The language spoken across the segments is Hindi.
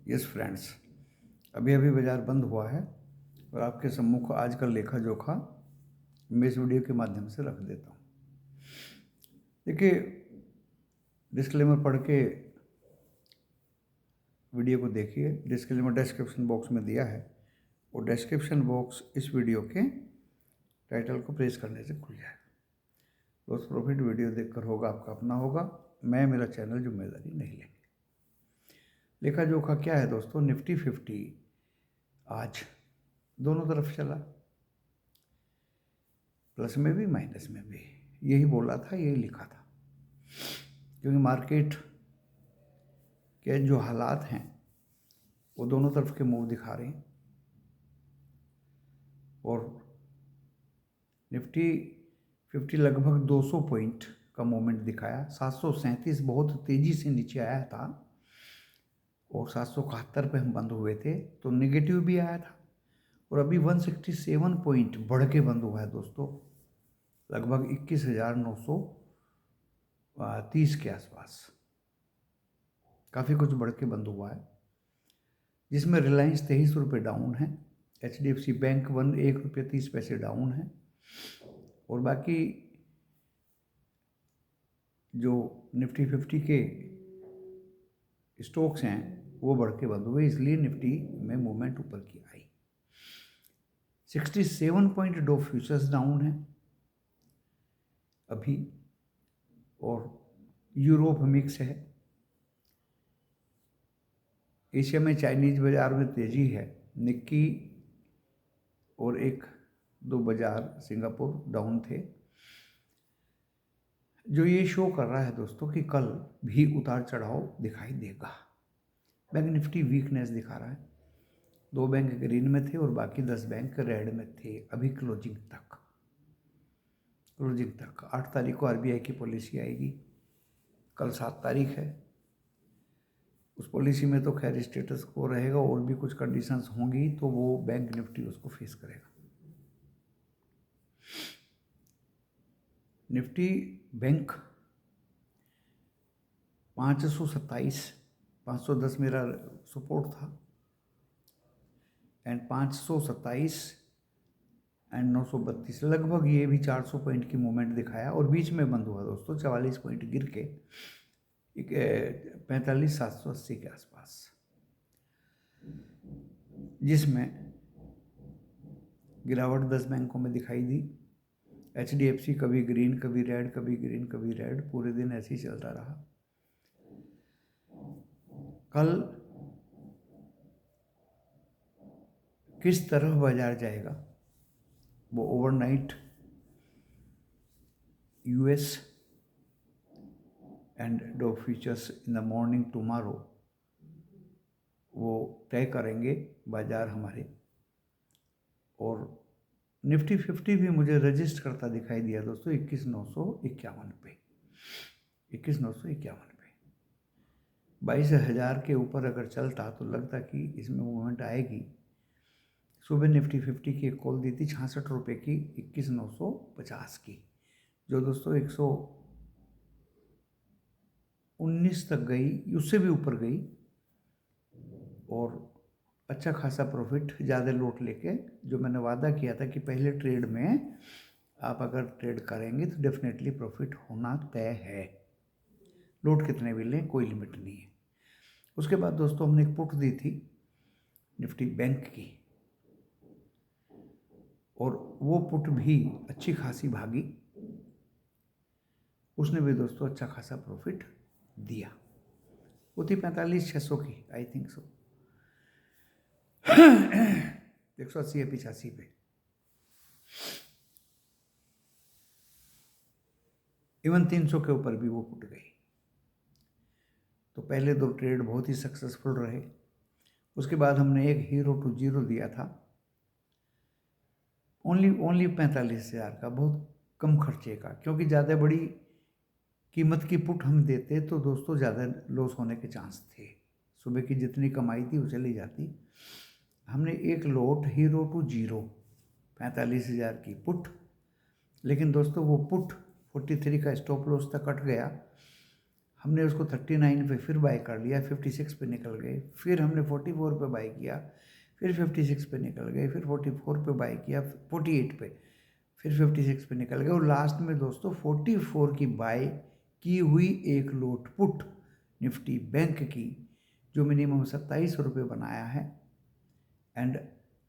यस फ्रेंड्स, अभी अभी बाज़ार बंद हुआ है और आपके सम्मुख आज का लेखा जोखा मैं इस वीडियो के माध्यम से रख देता हूँ। देखिए, डिस्क्लेमर पढ़ के वीडियो को देखिए। डिस्क्लेमर डिस्क्रिप्शन बॉक्स में दिया है और डिस्क्रिप्शन बॉक्स इस वीडियो के टाइटल को प्रेस करने से खुल जाएगा। लॉस प्रॉफिट वीडियो देखकर होगा आपका अपना होगा, मैं मेरा चैनल जिम्मेदारी नहीं लेंगे। लेखा जोखा क्या है दोस्तों? निफ्टी 50 आज दोनों तरफ चला, प्लस में भी माइनस में भी। यही बोला था, यही लिखा था, क्योंकि मार्केट के जो हालात हैं वो दोनों तरफ के मूव दिखा रहे हैं। और निफ्टी 50 लगभग 200 पॉइंट का मूवमेंट दिखाया। 737 बहुत तेज़ी से नीचे आया था और 771 पे हम बंद हुए थे, तो नेगेटिव भी आया था। और अभी 167 पॉइंट बढ़ के बंद हुआ है दोस्तों, लगभग 21,930 के आसपास। काफ़ी कुछ बढ़ के बंद हुआ है, जिसमें रिलायंस 23 रुपये डाउन है, HDFC बैंक 1 रुपये 30 पैसे डाउन है, और बाकी जो निफ्टी 50 के स्टॉक्स हैं वो बढ़ के बंद हुए, इसलिए निफ्टी में मूवमेंट ऊपर की आई। 67 पॉइंट डो फ्यूचर्स डाउन है अभी, और यूरोप मिक्स है। एशिया में चाइनीज बाजार में तेजी है, निक्की और एक दो बाजार सिंगापुर डाउन थे, जो ये शो कर रहा है दोस्तों कि कल भी उतार चढ़ाव दिखाई देगा। बैंक निफ्टी वीकनेस दिखा रहा है, 2 बैंक ग्रीन में थे और बाकी 10 बैंक रेड में थे अभी क्लोजिंग तक। 8 तारीख को RBI की पॉलिसी आएगी, कल 7 तारीख है। उस पॉलिसी में तो खैर स्टेटस को रहेगा, और भी कुछ कंडीशंस होंगी तो वो बैंक निफ्टी उसको फेस करेगा। निफ्टी बैंक 527, 510 मेरा सपोर्ट था, एंड 527 एंड 932 लगभग, ये भी 400 पॉइंट की मूवमेंट दिखाया और बीच में बंद हुआ दोस्तों 44 पॉइंट गिर के 45,780 के आसपास, जिसमें गिरावट 10 बैंकों में दिखाई दी। HDFC कभी ग्रीन कभी रेड, कभी ग्रीन कभी रेड, पूरे दिन ऐसे ही चलता रहा। कल किस तरह बाजार जाएगा, वो overnight US and do futures in the morning tomorrow वो तय करेंगे बाजार हमारे। और निफ्टी 50 भी मुझे रजिस्ट करता दिखाई दिया दोस्तों 21,951 पे, 21,951 पे। 22,000 के ऊपर अगर चलता तो लगता कि इसमें मूवमेंट आएगी। सुबह निफ्टी 50 की एक कॉल दी थी 66 रुपये की 21,950 की, जो दोस्तों 119 तक गई, उससे भी ऊपर गई, और अच्छा खासा प्रॉफिट ज़्यादा लोट लेके, जो मैंने वादा किया था कि पहले ट्रेड में आप अगर ट्रेड करेंगे तो डेफिनेटली प्रॉफिट होना तय है। लोट कितने भी लें, कोई लिमिट नहीं है। उसके बाद दोस्तों हमने एक पुट दी थी निफ्टी बैंक की, और वो पुट भी अच्छी खासी भागी, उसने भी दोस्तों अच्छा खासा प्रॉफिट दिया। वो थी 45,600 की, आई थिंक सो 180 या 85 पे। इवन 300 के ऊपर भी वो पुट गई। तो पहले 2 ट्रेड बहुत ही सक्सेसफुल रहे। उसके बाद हमने एक हीरो टू जीरो दिया था, ओनली 45,000 का, बहुत कम खर्चे का, क्योंकि ज़्यादा बड़ी कीमत की पुट हम देते तो दोस्तों ज़्यादा लॉस होने के चांस थे। सुबह की जितनी कमाई थी वो चली जाती। हमने एक लोट हीरो टू जीरो 45,000 की पुट, लेकिन दोस्तों वो पुट 43 का स्टॉप लॉस तक कट गया। हमने उसको 39 पे फिर बाय कर लिया, 56 पे निकल गए, फिर हमने 44 पे बाय किया, फिर 56 पे निकल गए, फिर 44 पे बाय किया, 48 पे, फिर 56 पे निकल गए, और लास्ट में दोस्तों 44 की बाय की हुई एक लोट पुट निफ्टी बैंक की, जो मिनिमम 27 रुपये बनाया है एंड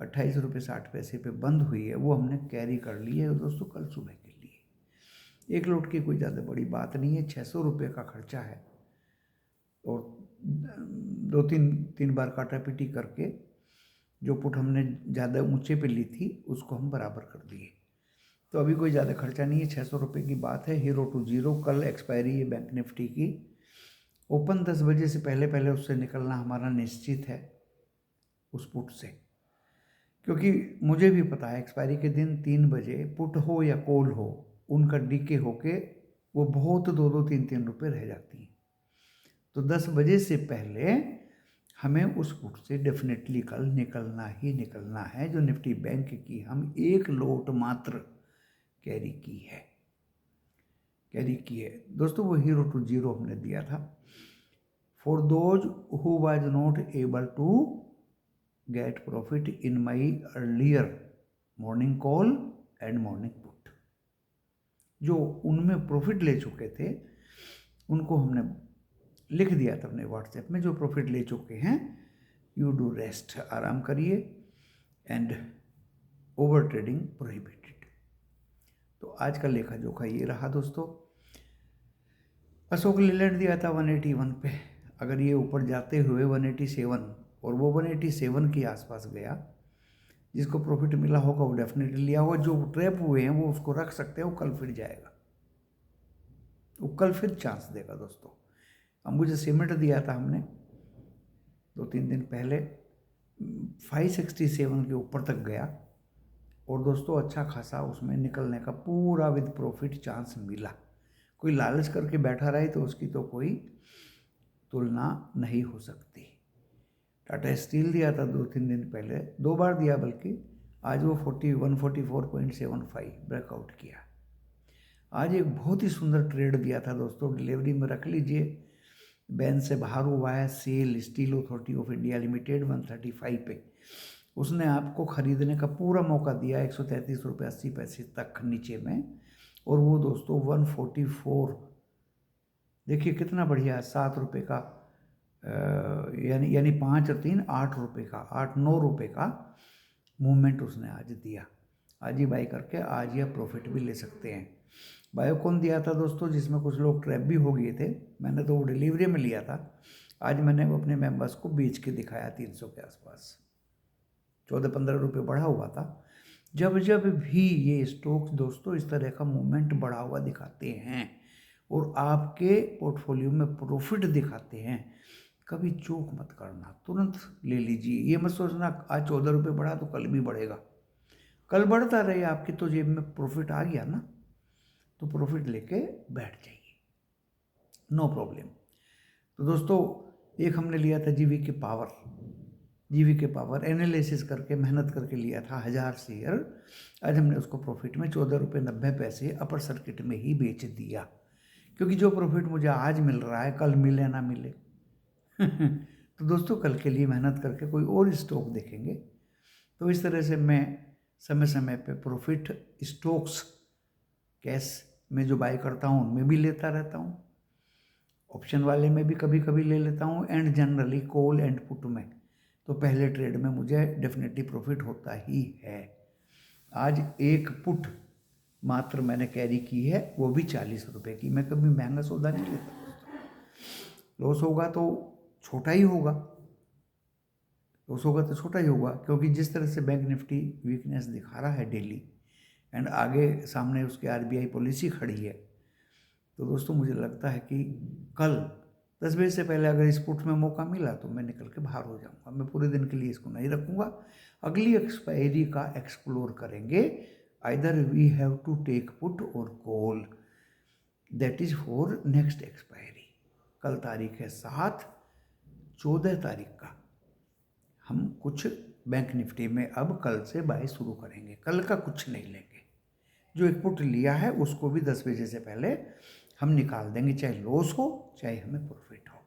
28 रुपये 60 पैसे पे बंद हुई है, वो हमने कैरी कर ली है दोस्तों कल सुबह के लिए। एक लोट की कोई ज़्यादा बड़ी बात नहीं है, 600 रुपये का खर्चा है, और दो तीन बार काटापीटी करके जो पुट हमने ज़्यादा ऊंचे पे ली थी उसको हम बराबर कर दिए। तो अभी कोई ज़्यादा खर्चा नहीं है, 600 रुपये की बात है। हीरो टू जीरो कल एक्सपायरी है बैंक निफ्टी की। ओपन 10 बजे से पहले पहले उससे निकलना हमारा निश्चित है, उस पुट से, क्योंकि मुझे भी पता है एक्सपायरी के दिन 3 बजे पुट हो या कॉल हो, उनका डीके होके वो बहुत 2-3 रुपये रह जाती हैं। तो 10 बजे से पहले हमें उस पुट से डेफिनेटली कल निकलना ही निकलना है, जो निफ्टी बैंक की हम एक लोट मात्र कैरी की है दोस्तों। वो हीरो टू जीरो हमने दिया था for those who was not able to get profit in my earlier morning call and morning put. जो उनमें प्रॉफिट ले चुके थे उनको हमने लिख दिया था अपने व्हाट्सएप में, जो प्रॉफिट ले चुके हैं यू डू रेस्ट, आराम करिए, एंड ओवर ट्रेडिंग प्रोहिबिटेड। तो आज का लेखा जोखा ये रहा दोस्तों। अशोक लेलैंड दिया था 181 पे, अगर ये ऊपर जाते हुए 187 और वो 187 के आसपास गया, जिसको प्रॉफिट मिला होगा वो डेफिनेटली लिया होगा। जो ट्रैप हुए हैं वो उसको रख सकते हैं, वो कल फिर जाएगा, वो कल फिर चांस देगा दोस्तों। अब मुझे सीमेंट दिया था हमने 2-3 दिन पहले, 567 के ऊपर तक गया, और दोस्तों अच्छा खासा उसमें निकलने का पूरा विद प्रॉफिट चांस मिला। कोई लालच करके बैठा रहे तो उसकी तो कोई तुलना नहीं हो सकती। टाटा स्टील दिया था 2-3 दिन पहले, 2 बार दिया बल्कि, आज वो 144.75 ब्रेकआउट किया। आज एक बहुत ही सुंदर ट्रेड दिया था दोस्तों, डिलीवरी में रख लीजिए, बैन से बाहर हुआ है, SAIL steel authority of India limited 135 पे। उसने आपको खरीदने का पूरा मौका दिया 133 रुपये 80 पैसे तक नीचे में, और वो दोस्तों 144, देखिए कितना बढ़िया है, 7 रुपये का, यानी 5 और 3 8 रुपये का, 8-9 रुपये का मूवमेंट उसने आज दिया। आज ही बाई करके आज यह प्रॉफिट भी ले सकते हैं। बायोकॉन दिया था दोस्तों, जिसमें कुछ लोग ट्रैप भी हो गए थे, मैंने तो वो डिलीवरी में लिया था। आज मैंने वो अपने मेंबर्स को बेच के दिखाया 300 के आसपास, 14-15 रुपये बढ़ा हुआ था। जब जब भी ये स्टॉक्स दोस्तों इस तरह का मूवमेंट बढ़ा हुआ दिखाते हैं और आपके पोर्टफोलियो में प्रॉफिट दिखाते हैं, कभी चूक मत करना, तुरंत ले लीजिए। ये मत सोचना आज 14 रुपये बढ़ा तो कल भी बढ़ेगा, कल बढ़ता रहे, आपकी तो जेब में प्रॉफिट आ गया ना, तो प्रॉफिट लेके बैठ जाइए, नो प्रॉब्लम। तो दोस्तों एक हमने लिया था जीवी के पावर एनालिसिस करके मेहनत करके लिया था 1000 शेयर। आज हमने उसको प्रॉफिट में 14 रुपये 90 पैसे अपर सर्किट में ही बेच दिया, क्योंकि जो प्रॉफिट मुझे आज मिल रहा है कल मिले ना मिले तो दोस्तों कल के लिए मेहनत करके कोई और स्टॉक देखेंगे। तो इस तरह से मैं समय समय पे प्रॉफिट स्टॉक्स कैश में जो बाय करता हूँ उनमें भी लेता रहता हूँ, ऑप्शन वाले में भी कभी कभी ले लेता हूँ, and generally call and put में तो पहले ट्रेड में मुझे डेफिनेटली प्रॉफिट होता ही है। आज एक पुट मात्र मैंने कैरी की है, वो भी 40 रुपये की। मैं कभी महंगा सौदा नहीं लेता दोस्तों, लॉस होगा तो छोटा ही होगा, क्योंकि जिस तरह से बैंक निफ्टी वीकनेस दिखा रहा है डेली, एंड आगे सामने उसके आरबीआई पॉलिसी खड़ी है, तो दोस्तों मुझे लगता है कि कल 10 बजे से पहले अगर इस पुट में मौका मिला तो मैं निकल के बाहर हो जाऊंगा। मैं पूरे दिन के लिए इसको नहीं रखूंगा, अगली एक्सपायरी का एक्सप्लोर करेंगे। Either we have to take put और call, that is for next expiry. कल तारीख है 7, 14 तारीख का हम कुछ बैंक निफ्टी में अब कल से बाय शुरू करेंगे, कल का कुछ नहीं लेंगे। जो एक पुट लिया है उसको भी 10 बजे से पहले हम निकाल देंगे, चाहे लॉस हो चाहे हमें प्रॉफिट हो।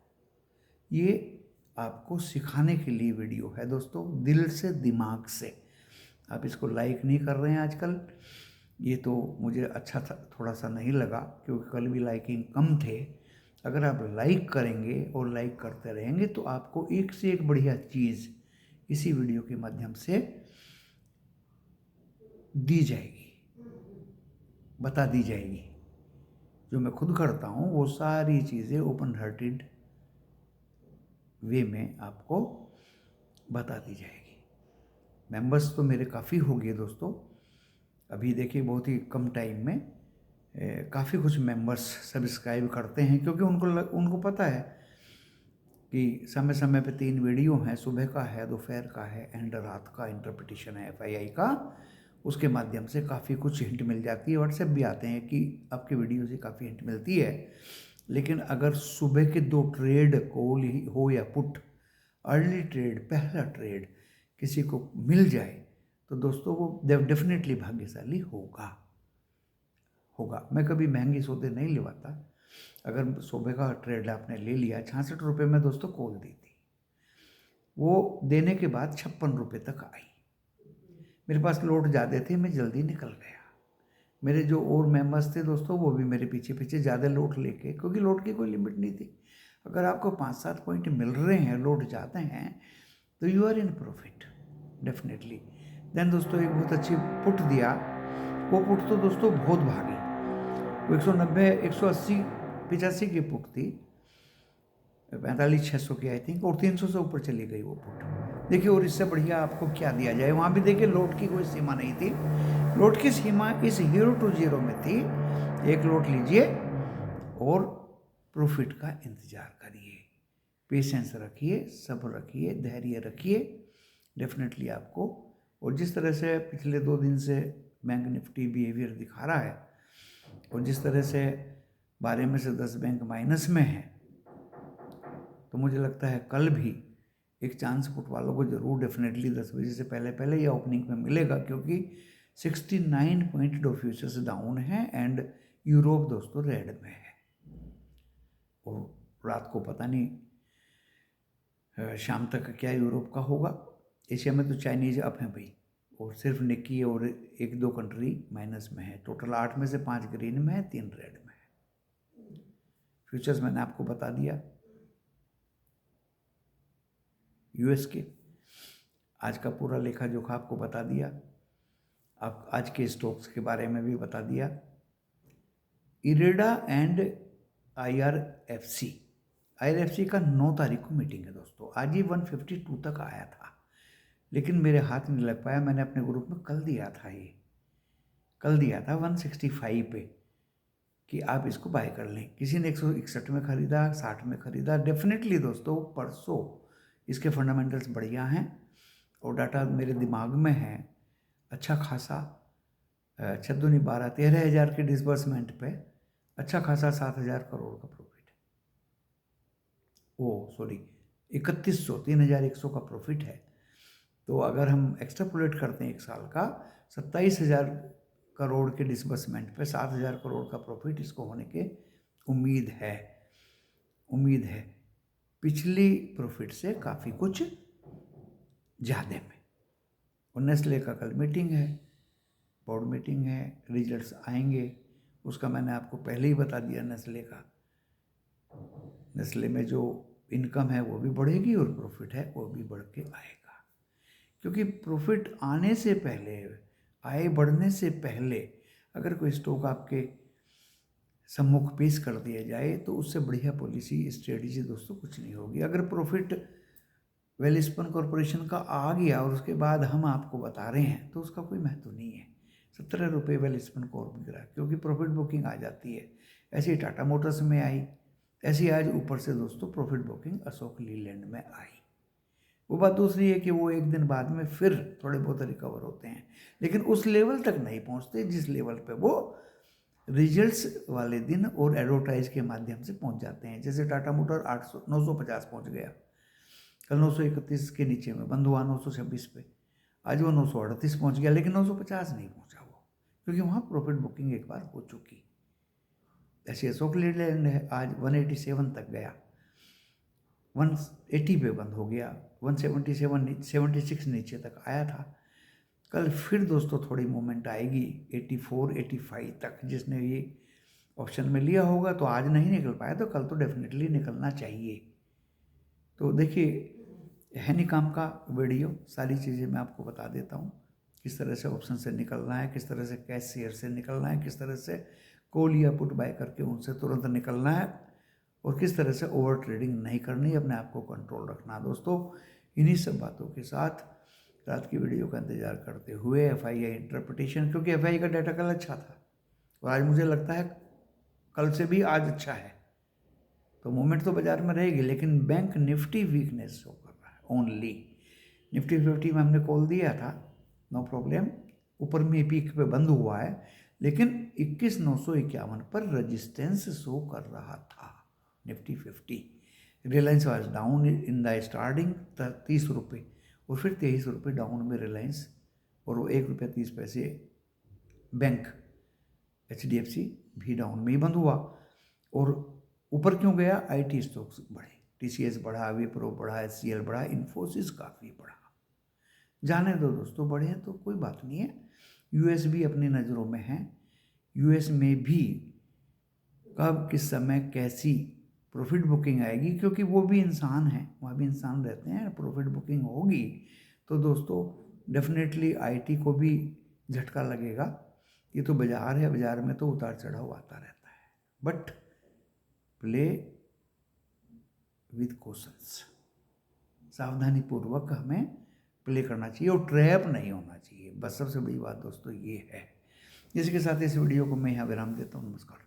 ये आपको सिखाने के लिए वीडियो है दोस्तों, दिल से दिमाग से। आप इसको लाइक नहीं कर रहे हैं आजकल, ये तो मुझे अच्छा था थोड़ा सा नहीं लगा, क्योंकि कल भी लाइकिंग कम थे। अगर आप लाइक करेंगे और लाइक करते रहेंगे तो आपको एक से एक बढ़िया चीज़ इसी वीडियो के माध्यम से दी जाएगी, बता दी जाएगी। जो मैं खुद करता हूँ वो सारी चीज़ें ओपन हार्टेड वे में आपको बता दी जाएगी। मेंबर्स तो मेरे काफ़ी हो गए दोस्तों, अभी देखिए बहुत ही कम टाइम में काफ़ी कुछ मेंबर्स सब्सक्राइब करते हैं, क्योंकि उनको पता है कि समय समय पे 3 वीडियो हैं, सुबह का है, दोपहर का है एंड रात का इंटरप्रिटेशन है FII का। उसके माध्यम से काफ़ी कुछ हिंट मिल जाती है। व्हाट्सएप भी आते हैं कि आपके वीडियो से काफ़ी हिंट मिलती है। लेकिन अगर सुबह के 2 ट्रेड कॉल हो या पुट, अर्ली ट्रेड, पहला ट्रेड किसी को मिल जाए तो दोस्तों वो डेफिनेटली भाग्यशाली होगा। मैं कभी महंगी सौदे नहीं लेवाता। अगर सुबह का ट्रेड आपने ले लिया, 66 रुपये में दोस्तों कॉल दी थी, वो देने के बाद 56 रुपये तक आई। मेरे पास लोट ज़्यादा थे, मैं जल्दी निकल गया। मेरे जो और मेंबर्स थे दोस्तों वो भी मेरे पीछे पीछे ज़्यादा लोट लेके, क्योंकि लोट की कोई लिमिट नहीं थी। अगर आपको 5-7 पॉइंट मिल रहे हैं, लोट जाते हैं, तो you are in profit definitely. Then दोस्तों एक बहुत अच्छी पुट दिया, वो पुट तो दोस्तों बहुत भागी। वो 190, 180, 85 की पुट थी, 4500-600 की आई थिंक, और 300 से ऊपर चली गई वो पुट। देखिए और इससे बढ़िया आपको क्या दिया जाए। वहाँ भी देखिए लोट की कोई सीमा नहीं थी, लोट की सीमा इस हीरो टू जीरो में थी। एक लोट लीजिए और प्रॉफिट का इंतजार करिए, पेशेंस रखिए, सब्र रखिए, धैर्य रखिए, डेफिनेटली आपको। और जिस तरह से पिछले 2 दिन से बैंक निफ्टी बिहेवियर दिखा रहा है, और जिस तरह से 12 में से 10 बैंक माइनस में है, तो मुझे लगता है कल भी एक चांस पुट वालों को जरूर डेफिनेटली 10 बजे से पहले पहले या ओपनिंग में मिलेगा, क्योंकि 69 पॉइंट डो फ्यूचर्स डाउन है एंड यूरोप दोस्तों रेड में है। और रात को पता नहीं शाम तक क्या यूरोप का होगा। एशिया में तो चाइनीज अप हैं भाई, और सिर्फ निक्की और 1-2 कंट्री माइनस में है। टोटल 8 में से 5 ग्रीन में है, 3 रेड में है। फ्यूचर्स मैंने आपको बता दिया। यूएस के आज का पूरा लेखा जोखा आपको बता दिया। आप आज के स्टॉक्स के बारे में भी बता दिया। इरेडा एंड IRFC का 9 तारीख को मीटिंग है दोस्तों। आज ही 152 तक आया था, लेकिन मेरे हाथ नहीं लग पाया। मैंने अपने ग्रुप में कल दिया था 165 पे कि आप इसको बाय कर लें। किसी ने 161 में खरीदा, 60 में खरीदा। डेफिनेटली दोस्तों परसों इसके फंडामेंटल्स बढ़िया हैं और डाटा मेरे दिमाग में है अच्छा खासा। 6-12 13,000 के डिसबर्समेंट पे अच्छा खासा 7,000 करोड़ का प्रॉफिट है। 3100, 3,100 का प्रॉफिट है। तो अगर हम एक्स्ट्रापोलेट करते हैं 1 साल का, 27,000 करोड़ के डिसबर्समेंट पे 7,000 करोड़ का प्रॉफिट इसको होने के उम्मीद है पिछली प्रॉफिट से काफ़ी कुछ ज़्यादा में। और नेस्ले का कल मीटिंग है, बोर्ड मीटिंग है, रिजल्ट्स आएंगे। उसका मैंने आपको पहले ही बता दिया। नेस्ले में जो इनकम है वो भी बढ़ेगी और प्रॉफिट है वो भी बढ़ के आएगा, क्योंकि प्रॉफिट आने से पहले, आय बढ़ने से पहले अगर कोई स्टॉक आपके सम्मुख पेश कर दिया जाए तो उससे बढ़िया पॉलिसी स्ट्रेटजी दोस्तों कुछ नहीं होगी। अगर प्रॉफिट वेलस्पन कॉरपोरेशन का आ गया और उसके बाद हम आपको बता रहे हैं तो उसका कोई महत्व नहीं है। 17 रुपये वेलस्पन कॉर्प गिरा क्योंकि प्रॉफिट बुकिंग आ जाती है। ऐसे ही टाटा मोटर्स में आई, ऐसी आज ऊपर से दोस्तों प्रॉफिट बुकिंग अशोक लीलैंड में आई। वो बात दूसरी है कि वो एक दिन बाद में फिर थोड़े बहुत रिकवर होते हैं, लेकिन उस लेवल तक नहीं पहुंचते जिस लेवल पे वो रिजल्ट्स वाले दिन और एडवर्टाइज के माध्यम से पहुंच जाते हैं। जैसे टाटा मोटर 950 पहुंच गया, कल 931 के नीचे में बंद हुआ 926 पे, आज वो 938 पहुंच गया, लेकिन 950 नहीं पहुंचा वो, क्योंकि वहाँ प्रॉफिट बुकिंग एक बार हो चुकी। ऐसे अशोक लीलैंड है, आज 187 तक गया, 180 पे बंद हो गया, 177 76 नीचे तक आया था। कल फिर दोस्तों थोड़ी मूवमेंट आएगी 84 85 तक। जिसने ये ऑप्शन में लिया होगा तो आज नहीं निकल पाया तो कल तो डेफिनेटली निकलना चाहिए। तो देखिए, है नहीं काम का वीडियो, सारी चीज़ें मैं आपको बता देता हूँ, किस तरह से ऑप्शन से निकलना है, किस तरह से कैश शेयर से निकलना है, किस तरह से कॉल या पुट बाय करके उनसे तुरंत निकलना है, और किस तरह से ओवर ट्रेडिंग नहीं करनी, अपने आप को कंट्रोल रखना। दोस्तों इन्हीं सब बातों के साथ रात की वीडियो का इंतजार करते हुए एफआईआई इंटरप्रिटेशन, क्योंकि एफआईआई का डाटा कल अच्छा था और आज मुझे लगता है कल से भी आज अच्छा है, तो मूवमेंट तो बाजार में रहेगी, लेकिन बैंक निफ्टी वीकनेस शो कर रहा है ओनली। निफ्टी 50 में हमने कॉल दिया था, नो प्रॉब्लम, ऊपर में पीक पे बंद हुआ है, लेकिन 21,951 पर रेजिस्टेंस शो कर रहा था Nifty 50। Reliance was down in the starting 30 रुपये, और फिर 23 रुपये डाउन में रिलायंस, और वो 1 रुपया 30 पैसे बैंक HDFC भी डाउन में ही बंद हुआ। और ऊपर क्यों गया? IT स्टॉक्स बढ़े, TCS बढ़ा, विप्रो बढ़ा, HCL बढ़ा, इन्फोसिस काफ़ी बढ़ा। जाने दो दोस्तों, बढ़े हैं तो कोई बात नहीं है। US भी अपनी नज़रों में है, US में भी कब किस समय कैसी प्रॉफिट बुकिंग आएगी, क्योंकि वो भी इंसान है, वहाँ भी इंसान रहते हैं, प्रॉफिट बुकिंग होगी तो दोस्तों डेफिनेटली IT को भी झटका लगेगा। ये तो बाजार है, बाजार में तो उतार चढ़ाव आता रहता है, बट प्ले विद कॉशंस, सावधानी पूर्वक हमें प्ले करना चाहिए और ट्रैप नहीं होना चाहिए, बस सबसे बड़ी बात दोस्तों ये है। इसी के साथ इस वीडियो को मैं यहाँ विराम देता हूँ। नमस्कार।